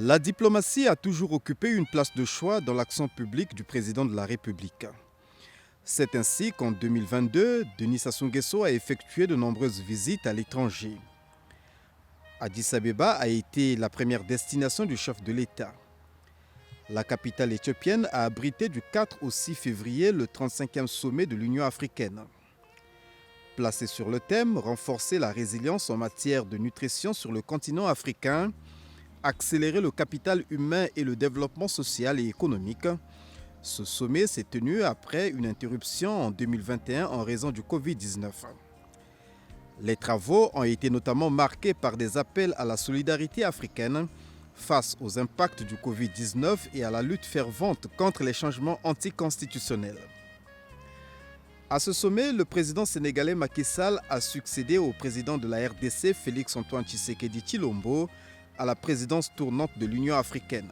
La diplomatie a toujours occupé une place de choix dans l'action publique du président de la République. C'est ainsi qu'en 2022, Denis Sassou Nguesso a effectué de nombreuses visites à l'étranger. Addis Abeba a été la première destination du chef de l'État. La capitale éthiopienne a abrité du 4 au 6 février le 35e sommet de l'Union africaine. Placé sur le thème « Renforcer la résilience en matière de nutrition sur le continent africain », accélérer le capital humain et le développement social et économique. Ce sommet s'est tenu après une interruption en 2021 en raison du Covid-19. Les travaux ont été notamment marqués par des appels à la solidarité africaine face aux impacts du Covid-19 et à la lutte fervente contre les changements anticonstitutionnels. À ce sommet, le président sénégalais Macky Sall a succédé au président de la RDC, Félix-Antoine Tshisekedi Tshilombo, à la présidence tournante de l'Union africaine.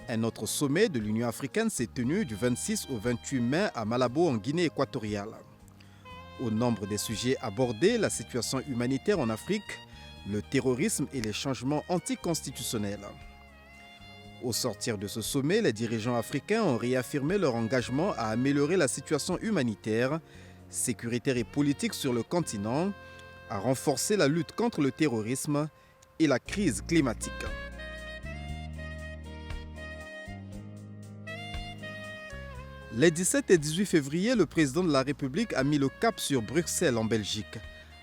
Un autre sommet de l'Union africaine s'est tenu du 26 au 28 mai à Malabo en Guinée équatoriale. Au nombre des sujets abordés, la situation humanitaire en Afrique, le terrorisme et les changements anticonstitutionnels. Au sortir de ce sommet, les dirigeants africains ont réaffirmé leur engagement à améliorer la situation humanitaire, sécuritaire et politique sur le continent, à renforcer la lutte contre le terrorisme et la crise climatique. Les 17 et 18 février, le président de la République a mis le cap sur Bruxelles en Belgique,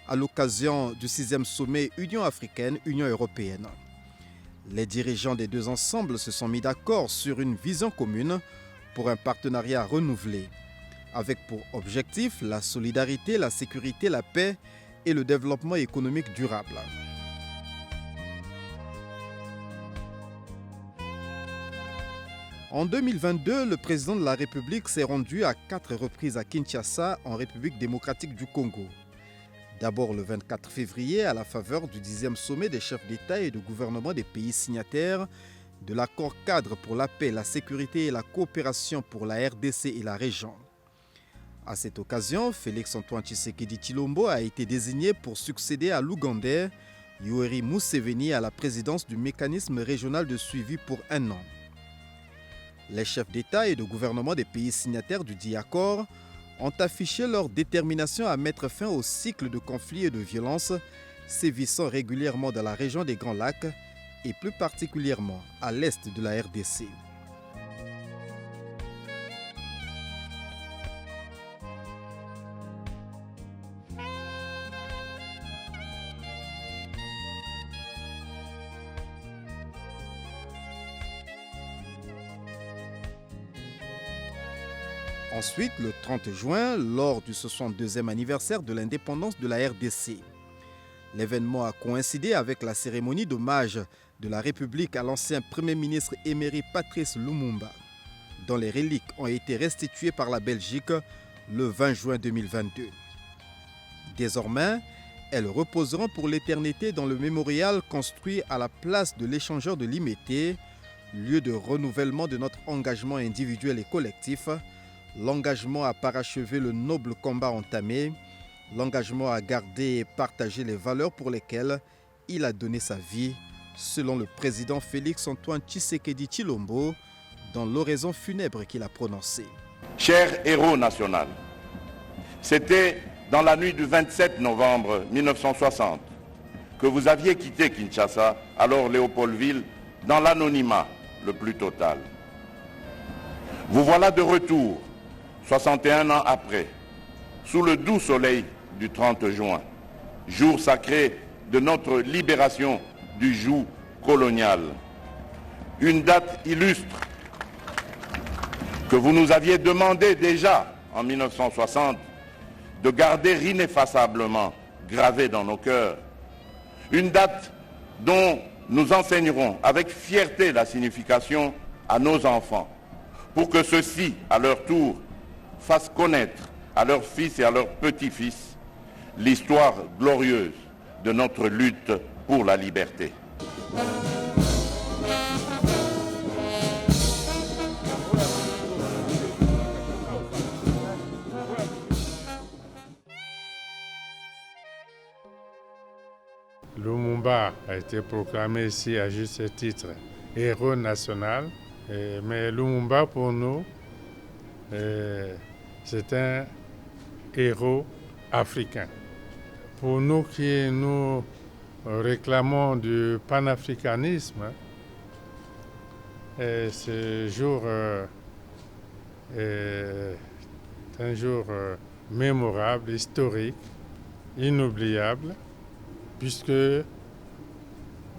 à l'occasion du 6e sommet Union africaine-Union européenne. Les dirigeants des deux ensembles se sont mis d'accord sur une vision commune pour un partenariat renouvelé, avec pour objectif la solidarité, la sécurité, la paix et le développement économique durable. En 2022, le président de la République s'est rendu à 4 reprises à Kinshasa, en République démocratique du Congo. D'abord le 24 février, à la faveur du 10e sommet des chefs d'État et de gouvernement des pays signataires de l'accord cadre pour la paix, la sécurité et la coopération pour la RDC et la région. À cette occasion, Félix-Antoine Tshisekedi Tshilombo a été désigné pour succéder à l'Ougandais Yoweri Museveni à la présidence du mécanisme régional de suivi pour 1 an. Les chefs d'État et de gouvernement des pays signataires du dit accord ont affiché leur détermination à mettre fin au cycle de conflits et de violences sévissant régulièrement dans la région des Grands Lacs et plus particulièrement à l'est de la RDC. Ensuite, le 30 juin, lors du 62e anniversaire de l'indépendance de la RDC. L'événement a coïncidé avec la cérémonie d'hommage de la République à l'ancien Premier ministre émérite Patrice Lumumba, dont les reliques ont été restituées par la Belgique le 20 juin 2022. Désormais, elles reposeront pour l'éternité dans le mémorial construit à la place de l'échangeur de Limété, lieu de renouvellement de notre engagement individuel et collectif, l'engagement à parachever le noble combat entamé, l'engagement à garder et partager les valeurs pour lesquelles il a donné sa vie, selon le président Félix-Antoine Tshisekedi Tshilombo, dans l'oraison funèbre qu'il a prononcée. Cher héros national, c'était dans la nuit du 27 novembre 1960 que vous aviez quitté Kinshasa, alors Léopoldville, dans l'anonymat le plus total. Vous voilà de retour, 61 ans après, sous le doux soleil du 30 juin, jour sacré de notre libération du joug colonial. Une date illustre que vous nous aviez demandé déjà en 1960 de garder ineffaçablement gravée dans nos cœurs. Une date dont nous enseignerons avec fierté la signification à nos enfants, pour que ceux-ci, à leur tour, fassent connaître à leurs fils et à leurs petits-fils l'histoire glorieuse de notre lutte pour la liberté. a été proclamé ici à juste titre héros national. Mais Lumumba, pour nous, c'est un héros africain. Pour nous qui nous réclamons du panafricanisme, ce jour est un jour mémorable, historique, inoubliable, puisque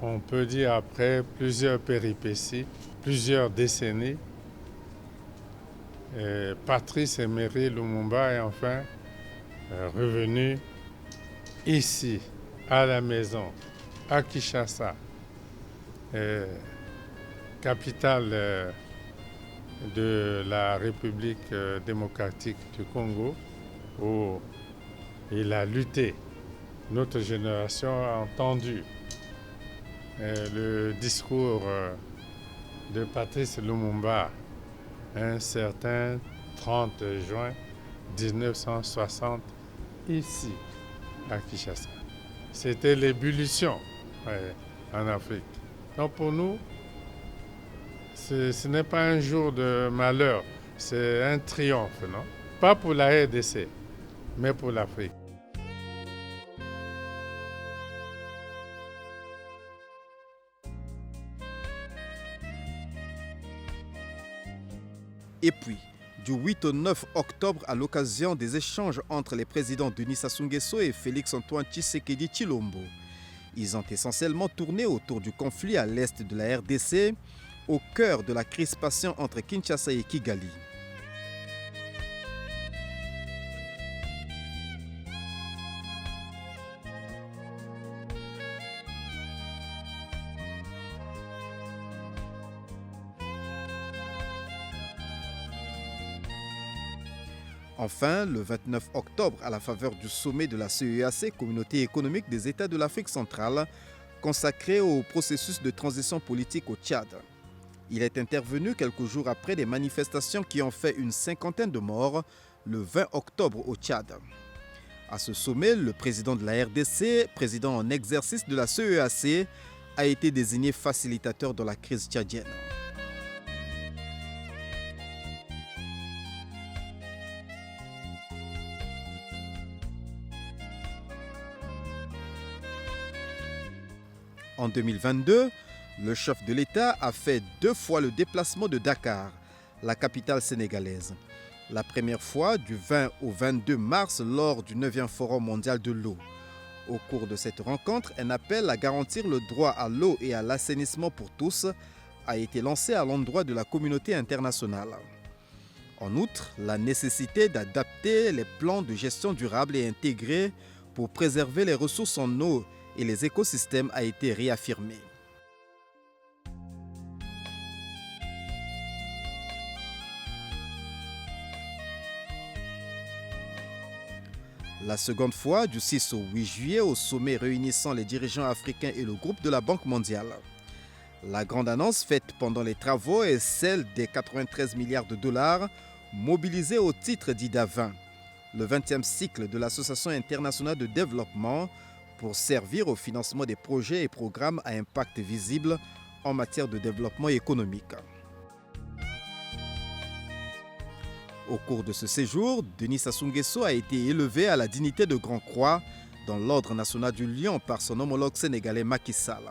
on peut dire après plusieurs péripéties, plusieurs décennies, Patrice Emery Lumumba est enfin revenu ici, à la maison, à Kinshasa, capitale de la République démocratique du Congo, où il a lutté. Notre génération a entendu le discours de Patrice Lumumba un certain 30 juin 1960 ici à Kinshasa. C'était l'ébullition en Afrique. Donc pour nous, ce n'est pas un jour de malheur, c'est un triomphe, non? Pas pour la RDC, mais pour l'Afrique. Et puis, du 8 au 9 octobre, à l'occasion des échanges entre les présidents Denis Sassou Nguesso et Félix-Antoine Tshisekedi Tshilombo, ils ont essentiellement tourné autour du conflit à l'est de la RDC, au cœur de la crispation entre Kinshasa et Kigali. Enfin, le 29 octobre, à la faveur du sommet de la CEEAC, Communauté économique des États de l'Afrique centrale, consacré au processus de transition politique au Tchad. Il est intervenu quelques jours après des manifestations qui ont fait une cinquantaine de morts le 20 octobre au Tchad. À ce sommet, le président de la RDC, président en exercice de la CEEAC, a été désigné facilitateur de la crise tchadienne. En 2022, le chef de l'État a fait 2 fois le déplacement de Dakar, la capitale sénégalaise. La première fois du 20 au 22 mars lors du 9e Forum mondial de l'eau. Au cours de cette rencontre, un appel à garantir le droit à l'eau et à l'assainissement pour tous a été lancé à l'endroit de la communauté internationale. En outre, la nécessité d'adapter les plans de gestion durable et intégrés pour préserver les ressources en eau et les écosystèmes a été réaffirmée. La seconde fois, du 6 au 8 juillet, au sommet réunissant les dirigeants africains et le groupe de la Banque mondiale. La grande annonce faite pendant les travaux est celle des 93 milliards de dollars mobilisés au titre d'IDA 20, le 20e cycle de l'Association internationale de développement, pour servir au financement des projets et programmes à impact visible en matière de développement économique. Au cours de ce séjour, Denis Sassou Nguesso a été élevé à la dignité de Grand Croix dans l'Ordre national du Lion par son homologue sénégalais Macky Sall.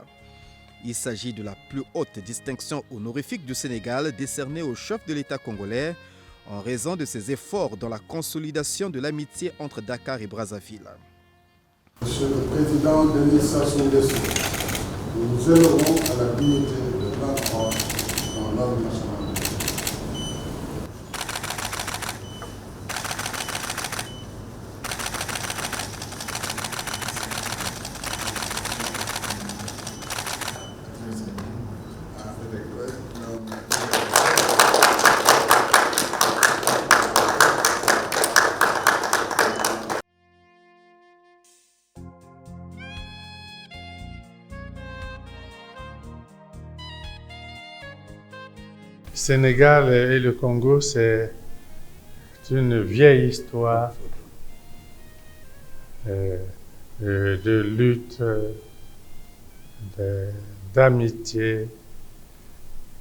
Il s'agit de la plus haute distinction honorifique du Sénégal décernée au chef de l'État congolais en raison de ses efforts dans la consolidation de l'amitié entre Dakar et Brazzaville. Monsieur le Président Denis Sassou Nguesso, nous nous élevons à la dignité de Grand Croix dans l'Ordre national. Sénégal et le Congo, c'est une vieille histoire de lutte, d'amitié,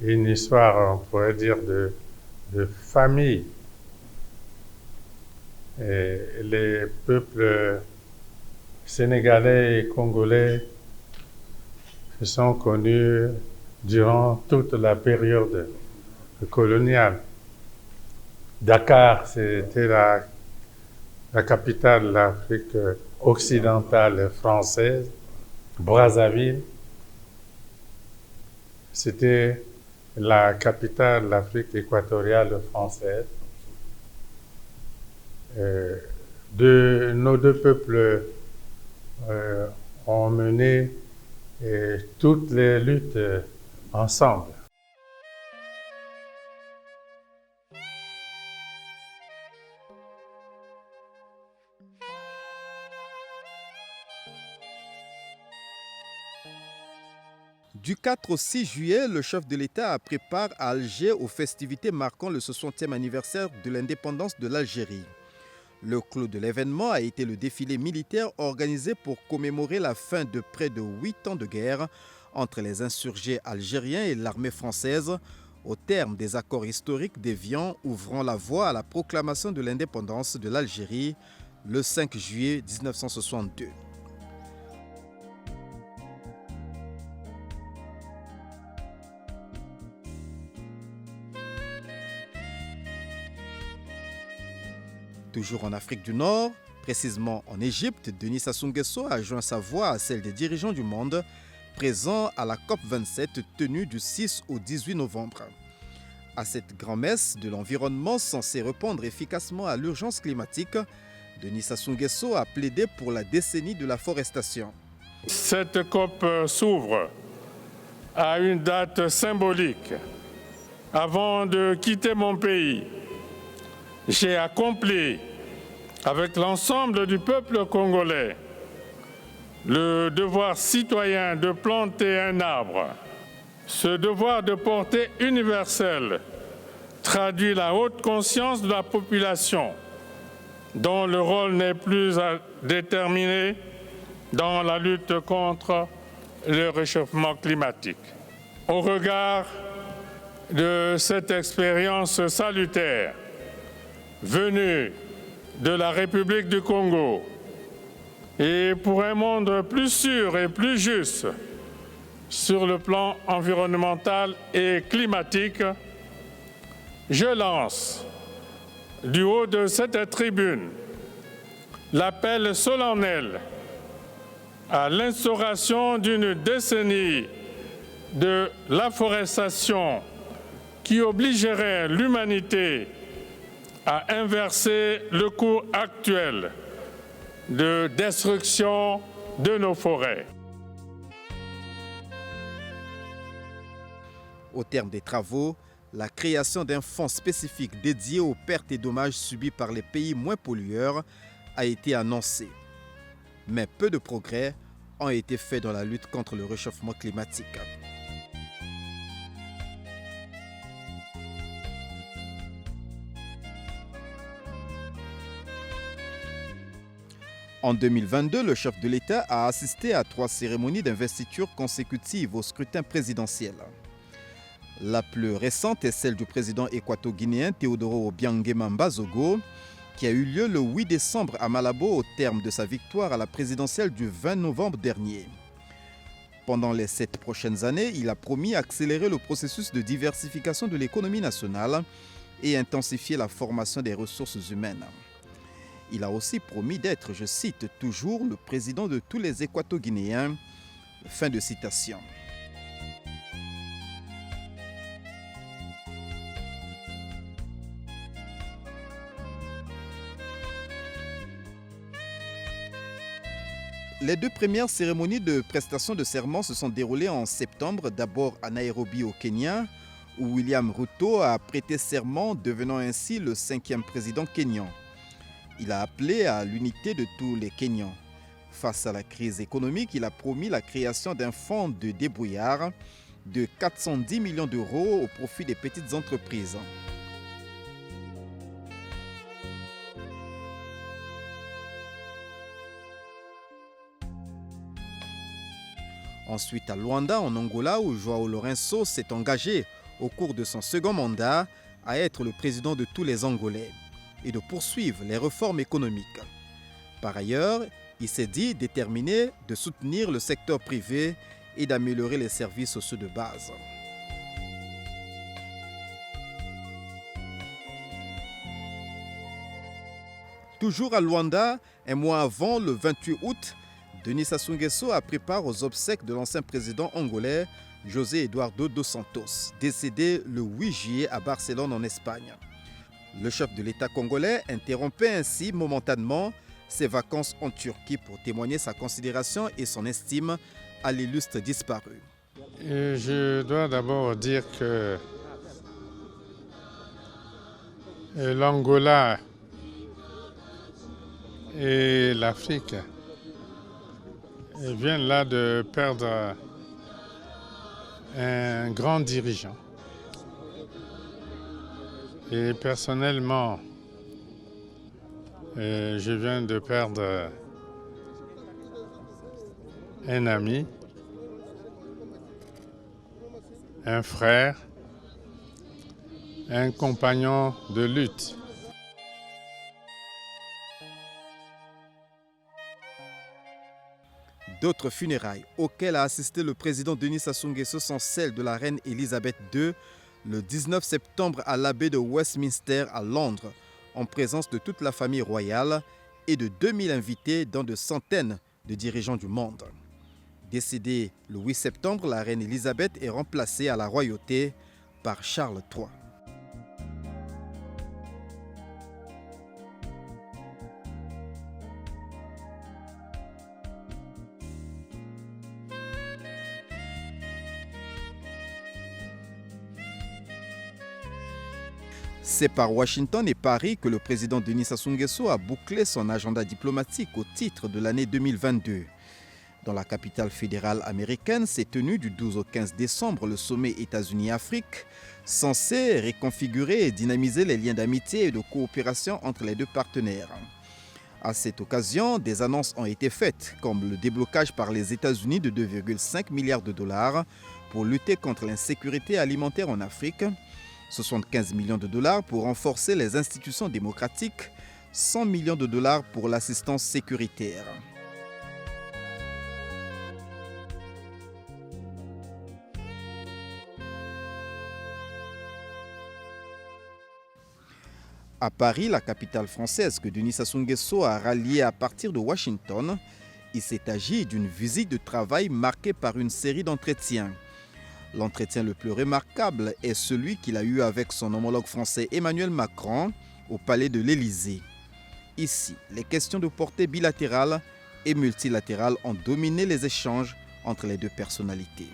une histoire, on pourrait dire, de famille. Et les peuples sénégalais et congolais se sont connus durant toute la période coloniale. Dakar, c'était la capitale de l'Afrique occidentale française. Brazzaville, c'était la capitale de l'Afrique équatoriale française. Nos deux peuples ont mené toutes les luttes ensemble. Du 4 au 6 juillet, le chef de l'État prépare à Alger aux festivités marquant le 60e anniversaire de l'indépendance de l'Algérie. Le clou de l'événement a été le défilé militaire organisé pour commémorer la fin de près de 8 ans de guerre entre les insurgés algériens et l'armée française, au terme des accords historiques d'Évian ouvrant la voie à la proclamation de l'indépendance de l'Algérie le 5 juillet 1962. Toujours en Afrique du Nord, précisément en Égypte, Denis Sassou Nguesso a joint sa voix à celle des dirigeants du monde présents à la COP27 tenue du 6 au 18 novembre. À cette grand-messe de l'environnement censée répondre efficacement à l'urgence climatique, Denis Sassou Nguesso a plaidé pour la décennie de la forestation. Cette COP s'ouvre à une date symbolique. Avant de quitter mon pays, j'ai accompli avec l'ensemble du peuple congolais le devoir citoyen de planter un arbre. Ce devoir de portée universelle traduit la haute conscience de la population dont le rôle n'est plus à déterminer dans la lutte contre le réchauffement climatique. Au regard de cette expérience salutaire venue de la République du Congo et pour un monde plus sûr et plus juste sur le plan environnemental et climatique, je lance du haut de cette tribune l'appel solennel à l'instauration d'une décennie de l'afforestation qui obligerait l'humanité à inverser le cours actuel de destruction de nos forêts. Au terme des travaux, la création d'un fonds spécifique dédié aux pertes et dommages subis par les pays moins pollueurs a été annoncée. Mais peu de progrès ont été faits dans la lutte contre le réchauffement climatique. En 2022, le chef de l'État a assisté à 3 cérémonies d'investiture consécutives au scrutin présidentiel. La plus récente est celle du président équato-guinéen Teodoro Obiang Nguema Zogo, qui a eu lieu le 8 décembre à Malabo au terme de sa victoire à la présidentielle du 20 novembre dernier. Pendant les 7 prochaines années, il a promis accélérer le processus de diversification de l'économie nationale et intensifier la formation des ressources humaines. Il a aussi promis d'être, je cite, toujours le président de tous les Équato-Guinéens. Fin de citation. Les 2 premières cérémonies de prestation de serment se sont déroulées en septembre, d'abord à Nairobi au Kenya, où William Ruto a prêté serment, devenant ainsi le 5e président kényan. Il a appelé à l'unité de tous les Kenyans. Face à la crise économique, il a promis la création d'un fonds de débrouillard de 410 millions d'euros au profit des petites entreprises. Ensuite à Luanda, en Angola, où João Lourenço s'est engagé au cours de son second mandat à être le président de tous les Angolais et de poursuivre les réformes économiques. Par ailleurs, il s'est dit déterminé de soutenir le secteur privé et d'améliorer les services sociaux de base. Toujours à Luanda, un mois avant, le 28 août, Denis Sassou Nguesso a pris part aux obsèques de l'ancien président angolais José Eduardo dos Santos, décédé le 8 juillet à Barcelone en Espagne. Le chef de l'État congolais interrompait ainsi momentanément ses vacances en Turquie pour témoigner sa considération et son estime à l'illustre disparu. Et je dois d'abord dire que l'Angola et l'Afrique viennent là de perdre un grand dirigeant. Et personnellement, je viens de perdre un ami, un frère, un compagnon de lutte. D'autres funérailles auxquelles a assisté le président Denis Sassou Nguesso sont celles de la reine Elisabeth II le 19 septembre à l'abbaye de Westminster à Londres, en présence de toute la famille royale et de 2000 invités dont de centaines de dirigeants du monde. Décédée le 8 septembre, la reine Elisabeth est remplacée à la royauté par Charles III. C'est par Washington et Paris que le président Denis Sassou Nguesso a bouclé son agenda diplomatique au titre de l'année 2022. Dans la capitale fédérale américaine s'est tenu du 12 au 15 décembre le sommet États-Unis-Afrique, censé réconfigurer et dynamiser les liens d'amitié et de coopération entre les deux partenaires. À cette occasion, des annonces ont été faites, comme le déblocage par les États-Unis de 2,5 milliards de dollars pour lutter contre l'insécurité alimentaire en Afrique, 75 millions de dollars pour renforcer les institutions démocratiques, 100 millions de dollars pour l'assistance sécuritaire. À Paris, la capitale française que Denis Sassou Nguesso a ralliée à partir de Washington, il s'est agi d'une visite de travail marquée par une série d'entretiens. L'entretien le plus remarquable est celui qu'il a eu avec son homologue français Emmanuel Macron au palais de l'Élysée. Ici, les questions de portée bilatérale et multilatérale ont dominé les échanges entre les deux personnalités.